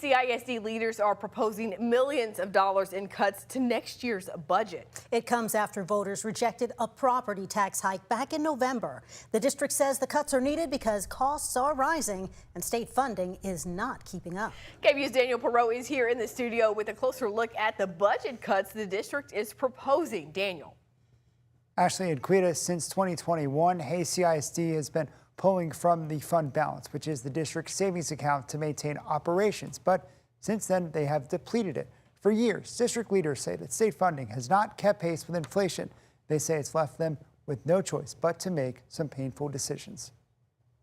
CISD leaders are proposing millions of dollars in cuts to next year's budget. It comes after voters rejected a property tax hike back in November. The district says the cuts are needed because costs are rising and state funding is not keeping up. KVUE's Daniel Perot is here in the studio with a closer look at the budget cuts the district is proposing. Daniel. Ashley and Quita, since 2021, Hays CISD has been pulling from the fund balance, which is the district's savings account to maintain operations. But since then, they have depleted it. For years, district leaders say that state funding has not kept pace with inflation. They say it's left them with no choice but to make some painful decisions.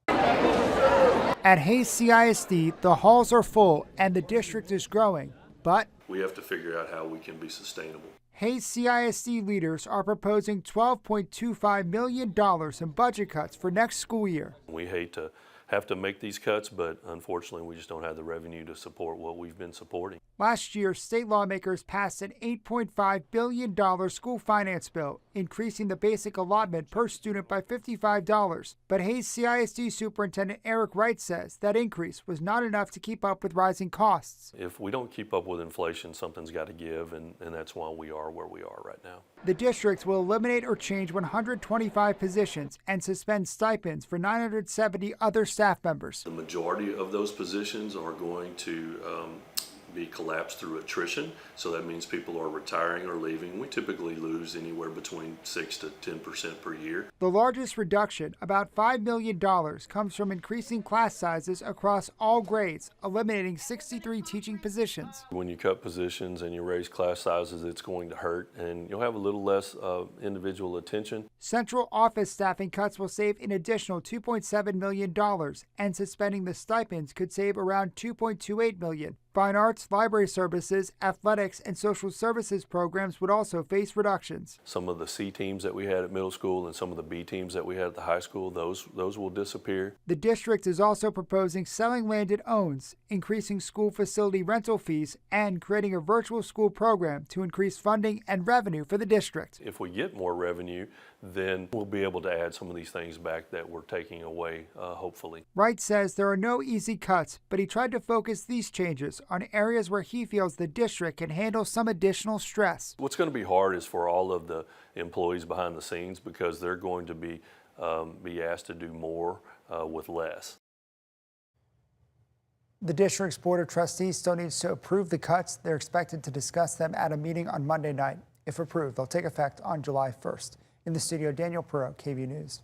At Hays CISD, the halls are full and the district is growing, but we have to figure out how we can be sustainable. Hays CISD leaders are proposing $12.25 million in budget cuts for next school year. We hate to have to make these cuts, but unfortunately we just don't have the revenue to support what we've been supporting. Last year, state lawmakers passed an $8.5 billion school finance bill, increasing the basic allotment per student by $55. But Hays CISD Superintendent Eric Wright says that increase was not enough to keep up with rising costs. If we don't keep up with inflation, something's got to give, and that's why we are where we are right now. The district will eliminate or change 125 positions and suspend stipends for 970 other staff members. The majority of those positions are going to be collapsed through attrition, so that means people are retiring or leaving. We typically lose anywhere between 6 to 10% per year. The largest reduction, about $5 million, comes from increasing class sizes across all grades, eliminating 63 teaching positions. When you cut positions and you raise class sizes, it's going to hurt, and you'll have a little less individual attention. Central office staffing cuts will save an additional $2.7 million, and suspending the stipends could save around $2.28 million. Fine arts, library services, athletics, and social services programs would also face reductions. Some of the C teams that we had at middle school and some of the B teams that we had at the high school, those will disappear. The district is also proposing selling land it owns, increasing school facility rental fees, and creating a virtual school program to increase funding and revenue for the district. If we get more revenue, then we'll be able to add some of these things back that we're taking away, hopefully. Wright says there are no easy cuts, but he tried to focus these changes on areas where he feels the district can handle some additional stress. What's going to be hard is for all of the employees behind the scenes, because they're going to be asked to do more with less. The district's Board of Trustees still needs to approve the cuts. They're expected to discuss them at a meeting on Monday night. If approved, they'll take effect on July 1st. In the studio, Daniel Perot, KVUE News.